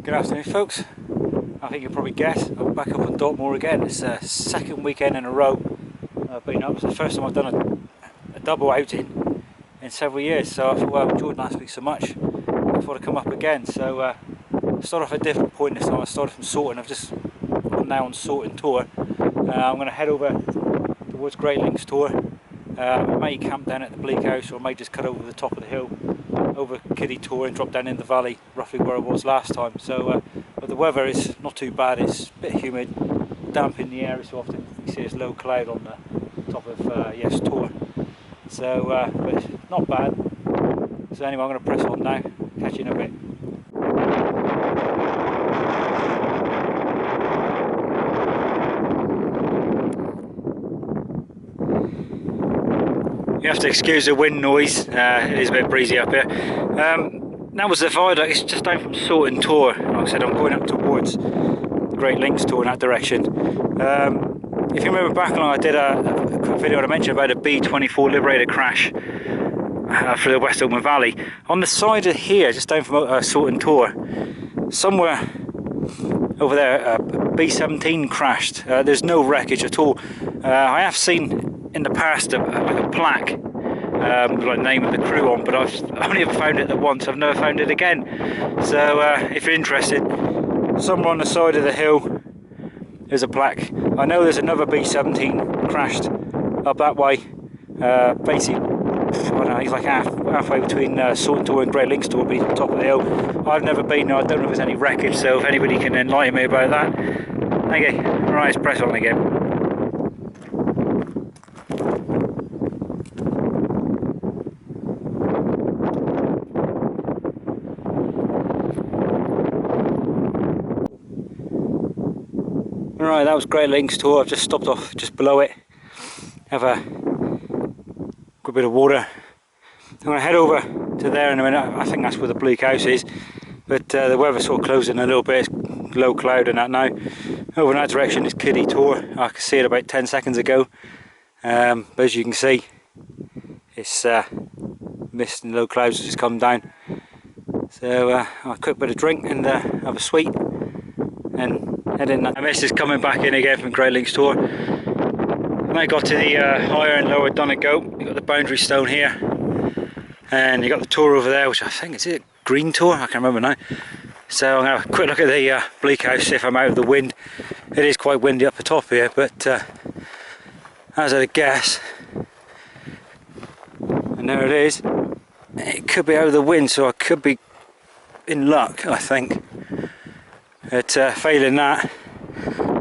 Good afternoon, folks. I think you'll probably guess I'm back up on Dartmoor again. It's the second weekend in a row I've been up. It's the first time I've done a double outing in several years, so I thought, well, I enjoyed last week so much, I thought I'd come up again. So I started off at a different point this time. I started from Sorting. I've just gone now on Sorting tour. I'm going to head over towards Great Links tour. I may camp down at the Bleak House, or I may just cut over the top of the hill over Kiddie tour and drop down in the valley, roughly where I was last time. So but the weather is not too bad. It's a bit humid, damp in the air so often. You see there's low cloud on the top of yes tour. So but it's not bad. So anyway, I'm going to press on now. Catch you in a bit. You have to excuse the wind noise, it is a bit breezy up here. That was the viaduct. It's just down from Sorting tour. Like I said, I'm going up towards the Great Links tour in that direction. If you remember back along, I did a quick video that I mentioned about a B-24 Liberator crash for the West Oakman Valley. On the side of here, just down from Sorting tour, somewhere over there, B-17 crashed. There's no wreckage at all. I have seen in the past like a plaque, like the name of the crew on, but I've only ever found it once. I've never found it again. So if you're interested, somewhere on the side of the hill there's a plaque. I know there's another B-17 crashed up that way. Basically, I don't know, he's like halfway between Sorting tour and Great Links tour, be at the top of the hill. I've never been there. I don't know if there's any wreckage, so if anybody can enlighten me about that. Okay, right, let's press on again. Right, that was Great Links tour. I've just stopped off just below it, have a good bit of water. I'm going to head over to there in a minute. I think that's where the Bleak House is, but the weather's sort of closing a little bit. It's low cloud and that now. Over in that direction is Kiddie tour. I could see it about 10 seconds ago, but as you can see, it's mist and low clouds just come down. So I'll a quick bit of drink and have a sweet and head in. The mist is coming back in again from Great Links tour. When I got to the higher and lower Donegal, you got the boundary stone here, and you got the tour over there, which I think is it green tour. I can't remember now. So I'm going to have a quick look at the Bleak House, see if I'm out of the wind. It is quite windy up the top here, but as I'd guess, and there it is. It could be out of the wind, so I could be in luck, I think. But failing that,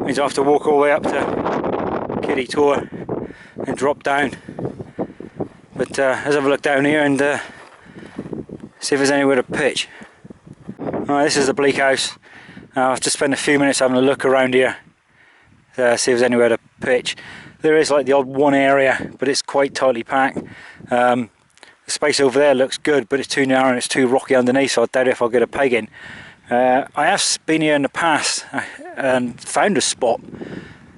means I have to walk all the way up to Kiddie tour and drop down. But let's have a look down here and see if there's anywhere to pitch. Right, this is the Bleak House. I've just spent a few minutes having a look around here, see if there's anywhere to pitch. There is like the odd one area, but it's quite tightly packed. The space over there looks good, but it's too narrow and it's too rocky underneath, so I doubt if I'll get a peg in. I have been here in the past and found a spot,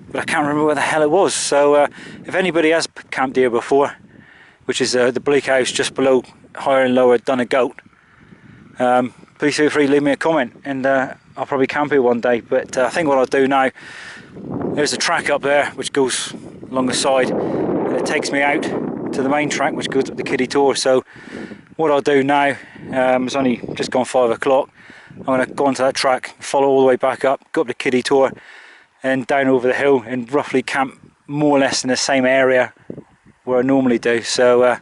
but I can't remember where the hell it was. So if anybody has camped here before, which is the Bleak House just below higher and lower Donegal, please feel free to leave me a comment, and I'll probably camp here one day. But I think what I'll do now, there's a track up there which goes along the side, and it takes me out to the main track which goes up the Kiddie tour. So what I'll do now, it's only just gone 5 o'clock, I'm going to go onto that track, follow all the way back up, go up the Kiddie tour and down over the hill, and roughly camp more or less in the same area where I normally do. So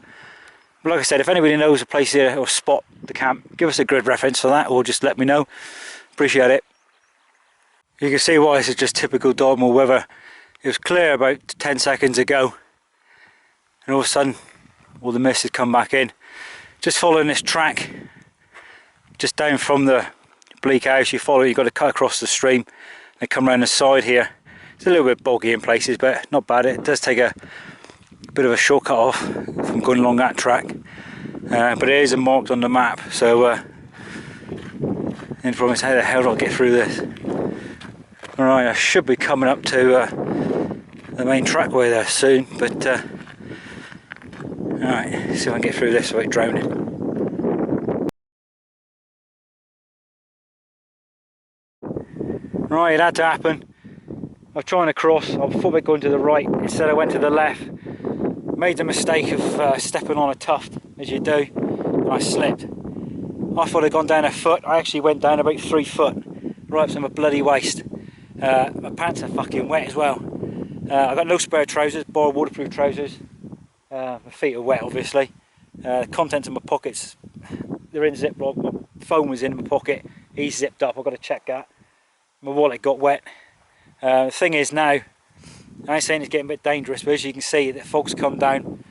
but like I said, if anybody knows a place here or spot the camp, give us a grid reference for that, or just let me know. Appreciate it. You can see why this is just typical Dartmoor weather. It was clear about 10 seconds ago, and all of a sudden all the mist has come back in. Just following this track just down from the Bleak House, you've got to cut across the stream and come around the side here. It's a little bit boggy in places, but not bad. It does take a bit of a shortcut off from going along that track, but it is marked on the map. So and from how the hell do I get through this? Alright, I should be coming up to the main trackway there soon, but alright, see if I can get through this without drowning. Right, it had to happen. I was trying to cross, I thought about going to the right, instead I went to the left. Made the mistake of stepping on a tuft, as you do, and I slipped. I thought I'd gone down a foot, I actually went down about 3 foot, right up to my bloody waist. My pants are fucking wet as well. I've got no spare trousers, borrowed waterproof trousers. My feet are wet obviously. The contents of my pockets, they're in Ziploc. My phone was in my pocket, he's zipped up, I've got to check that. My wallet got wet. The thing is now, I ain't saying it's getting a bit dangerous, but as you can see, the fog's come down.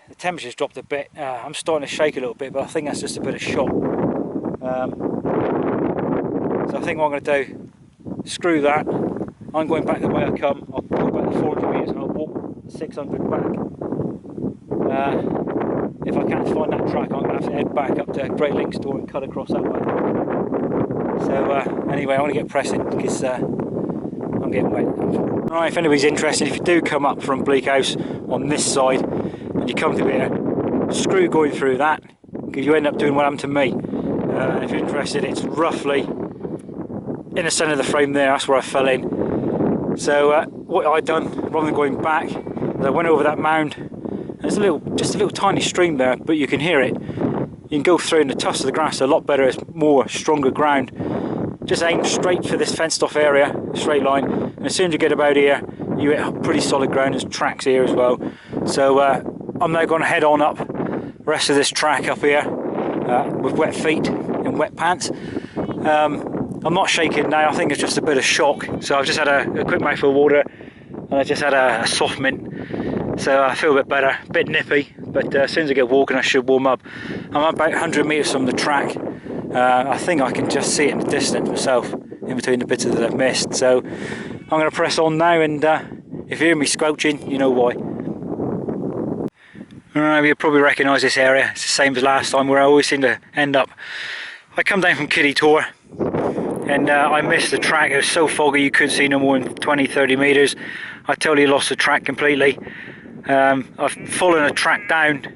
The temperature's dropped a bit. I'm starting to shake a little bit, but I think that's just a bit of shock. So I think what I'm going to do, screw that. I'm going back the way I come. I'll go back the 400 metres and I'll walk 600 back. If I can't find that track, I'm going to have to head back up to Great Links Store and cut across that way. So anyway, I want to get pressing because I'm getting wet. Right, if anybody's interested, if you do come up from Bleak House on this side and you come through here, screw going through that because you end up doing what happened to me. If you're interested, it's roughly in the centre of the frame there, that's where I fell in. So what I done, rather than going back, is I went over that mound. There's just a little tiny stream there, but you can hear it. You can go through in the tufts of the grass a lot better, it's more stronger ground. Just aim straight for this fenced off area, straight line, and as soon as you get about here, you hit pretty solid ground. There's tracks here as well. So I'm now going to head on up the rest of this track up here with wet feet and wet pants. I'm not shaking now, I think it's just a bit of shock. So I've just had a quick mouthful of water and I just had a soft mint. So I feel a bit better, a bit nippy, but as soon as I get walking I should warm up. I'm about 100 metres from the track. I think I can just see it in the distance myself, in between the bits that I've missed. So I'm going to press on now, and if you hear me squelching, you know why. You probably recognise this area. It's the same as last time, where I always seem to end up. I come down from Kiddie Tor and I missed the track. It was so foggy you couldn't see no more than 20-30 metres. I totally lost the track completely. I've fallen a track down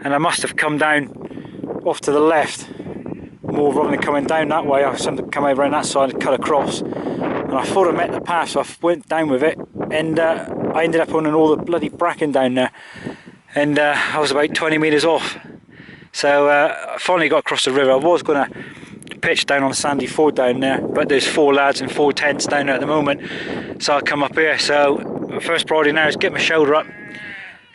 and I must have come down off to the left more rather than coming down that way. I was to come over on that side and cut across, and I thought I met the path, so I went down with it, and I ended up on all the bloody bracken down there, and I was about 20 metres off. So I finally got across the river. I was going to pitch down on Sandy Ford down there, but there's 4 lads and 4 tents down there at the moment, so I'll come up here. So first priority now is get my shoulder up,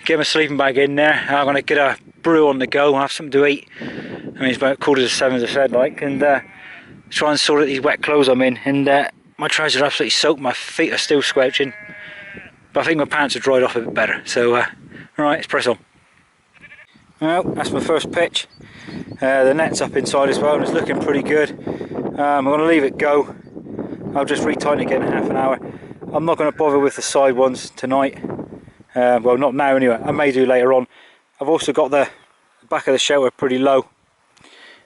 get my sleeping bag in there. I'm going to get a brew on the go and have something to eat. I mean, it's about 6:45 as I said, like, and try and sort out these wet clothes I'm in. And my trousers are absolutely soaked, my feet are still squelching, but I think my pants have dried off a bit better. So alright, let's press on. Well, that's my first pitch. The net's up inside as well and it's looking pretty good. I'm going to leave it go. I'll just retighten it again in half an hour. I'm not going to bother with the side ones tonight. Well, not now anyway, I may do later on. I've also got the back of the shelter pretty low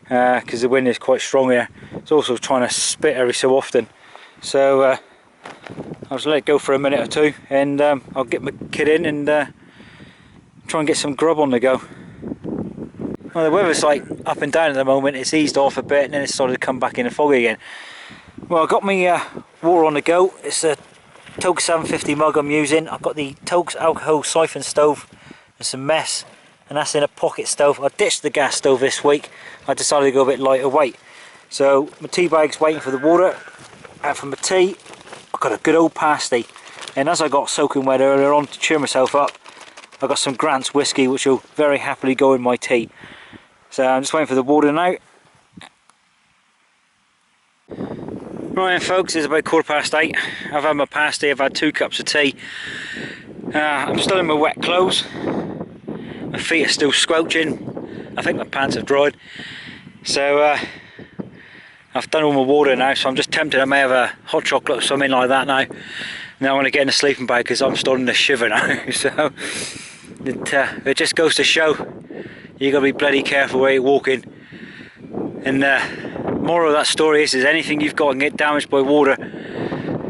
because the wind is quite strong here. It's also trying to spit every so often. So I'll just let it go for a minute or two, and I'll get my kit in and try and get some grub on the go. Well, the weather's like up and down at the moment. It's eased off a bit and then it's started to come back in the fog again. Well, I've got my water on the go. It's a Toke 750 mug I'm using. I've got the Toke's alcohol siphon stove and some mess, and that's in a pocket stove. I ditched the gas stove this week. I decided to go a bit lighter weight. So my tea bag's waiting for the water. And for my tea, I've got a good old pasty. And as I got soaking wet earlier on to cheer myself up, I've got some Grant's whiskey which will very happily go in my tea. So I'm just waiting for the water now. Right then folks, it's about 8:15. I've had my pasty, I've had 2 cups of tea. I'm still in my wet clothes. My feet are still squelching. I think my pants have dried. So I've done all my water now, so I'm just tempted I may have a hot chocolate or something like that now. Now I want to get in a sleeping bag because I'm starting to shiver now. So it just goes to show you got to be bloody careful where you're walking. And moral of that story is anything you've got and get damaged by water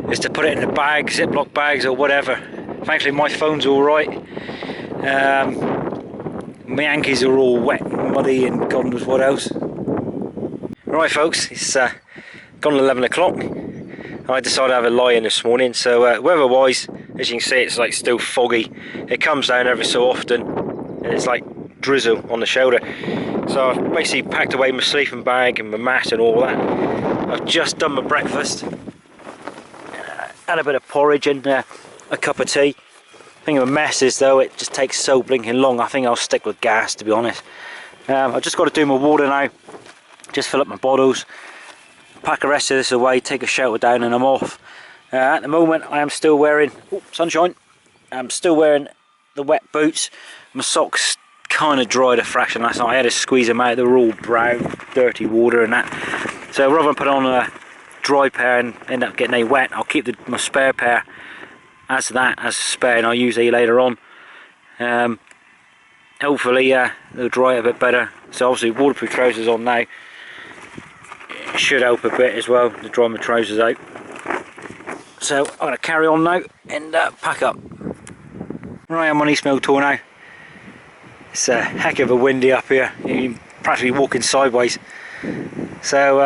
is to put it in a bag, Ziploc bags or whatever. Thankfully my phone's alright. My Yankees are all wet and muddy and God knows what else. Right folks, it's gone 11 o'clock. I decided to have a lie in this morning. So weather-wise, as you can see, it's like still foggy. It comes down every so often, and it's like drizzle on the shoulder. So I've basically packed away my sleeping bag and my mat and all that. I've just done my breakfast, had a bit of porridge and a cup of tea. Thing of a mess is though, it just takes so blinking long. I think I'll stick with gas, to be honest. I've just got to do my water now, just fill up my bottles, pack the rest of this away, take a shower down, and I'm off. At the moment I am still wearing, sunshine, I'm still wearing the wet boots. My socks kind of dried a fraction last night. I had to squeeze them out, they were all brown, dirty water and that. So rather than put on a dry pair and end up getting a wet, I'll keep my spare pair as a spare, and I'll use these later on. Hopefully they'll dry a bit better. So obviously waterproof trousers on now, it should help a bit as well to dry my trousers out. So I'm going to carry on now and pack up. Right, I'm on East Mill Tour now. It's a heck of a windy up here, you're practically walking sideways. So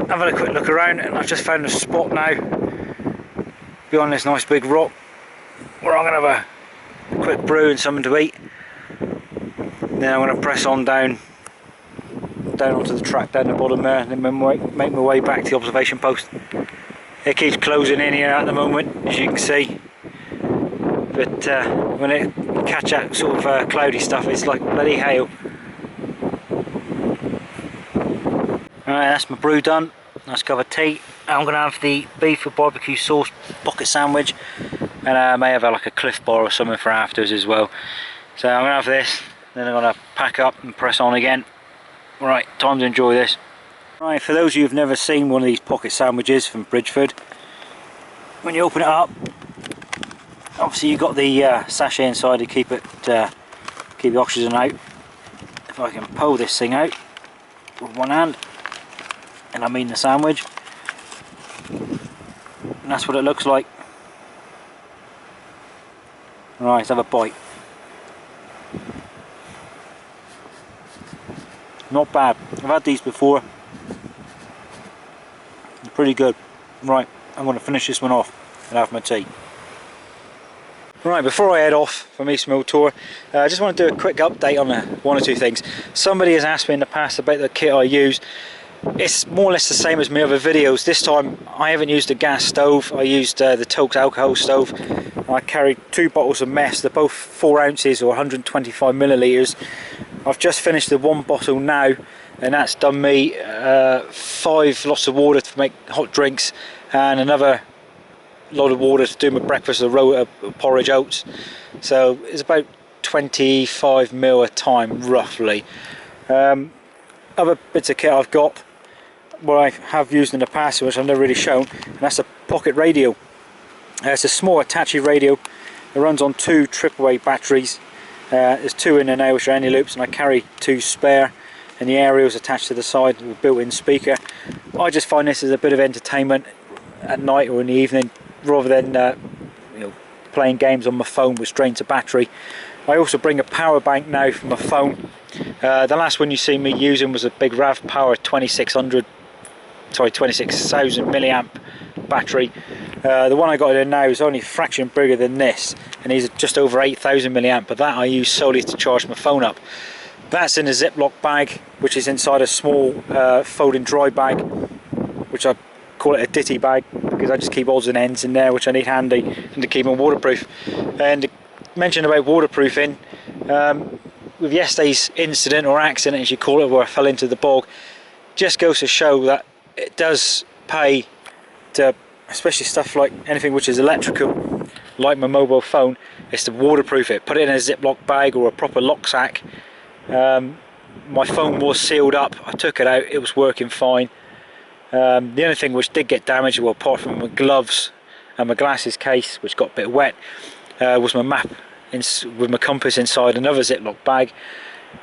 having a quick look around, and I've just found a spot now behind this nice big rock where I'm going to have a quick brew and something to eat. Then I'm going to press on down onto the track down the bottom there, and then make my way back to the observation post. It keeps closing in here at the moment, as you can see, but when it catch that sort of cloudy stuff, it's like bloody hail. Alright, that's my brew done. Nice cup of tea. I'm going to have the beef with barbecue sauce pocket sandwich, and I may have like a Cliff Bar or something for afters as well. So I'm going to have this, then I'm going to pack up and press on again. Right, time to enjoy this. Right, for those of you who've never seen one of these pocket sandwiches from Bridgeford, when you open it up, obviously you've got the sachet inside to keep the oxygen out. If I can pull this thing out with one hand, and I mean the sandwich, and that's what it looks like. Right, let's have a bite. Not bad. I've had these before. They're pretty good. Right, I'm going to finish this one off and have my tea. Right, before I head off from East Mill Tour, I just want to do a quick update on one or two things. Somebody has asked me in the past about the kit I use. It's more or less the same as my other videos. This time I haven't used a gas stove, I used the Tokes alcohol stove. I carried 2 bottles of mess, they're both 4 ounces or 125 millilitres. I've just finished the 1 bottle now, and that's done me 5 lots of water to make hot drinks, and another lot of water to do my breakfast, a porridge oats. So it's about 25 mil a time roughly. Other bits of kit I've got, what I have used in the past, which I've never really shown, and that's a pocket radio. It's a small Hitachi radio. It runs on 2 AAA batteries. There's 2 in there now which are any loops, and I carry 2 spare, and the aerial's attached to the side with a built-in speaker. I just find this as a bit of entertainment at night or in the evening, rather than playing games on my phone which drains a battery. I also bring a power bank now for my phone. The last one you see me using was a big RAV Power 26,000 milliamp battery. The one I got in now is only a fraction bigger than this, and he's just over 8,000 milliamp, but that I use solely to charge my phone up. That's in a Ziploc bag, which is inside a small folding dry bag, which I call it a ditty bag, because I just keep odds and ends in there which I need handy and to keep them waterproof. And to mention about waterproofing, with yesterday's incident or accident as you call it, where I fell into the bog, just goes to show that it does pay to, especially stuff like anything which is electrical, like my mobile phone, is to waterproof it. Put it in a Ziploc bag or a proper lock sack. My phone was sealed up, I took it out, it was working fine. The only thing which did get damaged, well, apart from my gloves and my glasses case which got a bit wet, was my map with my compass inside another Ziploc bag.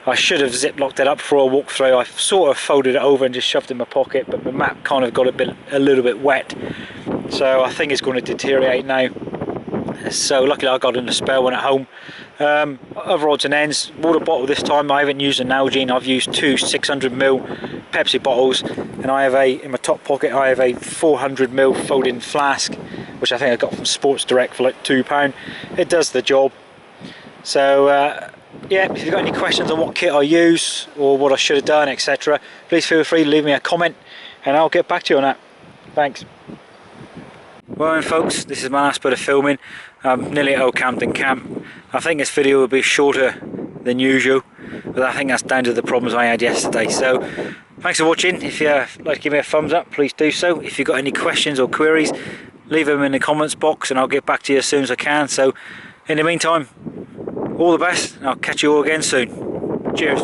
I should have ziplocked it up before I walked through. I sort of folded it over and just shoved it in my pocket, but my map kind of got a little bit wet, so I think it's going to deteriorate now. So luckily I got in a spare one at home, Other odds and ends. Water bottle this time. I haven't used an Nalgene. I've used two 600ml Pepsi bottles, and I have in my top pocket I have a 400ml folding flask, which I think I got from Sports Direct for like £2. It does the job. So yeah, if you've got any questions on what kit I use or what I should have done, etc., please feel free to leave me a comment and I'll get back to you on that. Thanks. Well then folks, this is my last bit of filming. I'm nearly at Old Camden Camp. I think this video will be shorter than usual, but I think that's down to the problems I had yesterday. So thanks for watching. If you'd like to give me a thumbs up, please do so. If you've got any questions or queries, leave them in the comments box and I'll get back to you as soon as I can. So in the meantime, all the best, and I'll catch you all again soon. Cheers.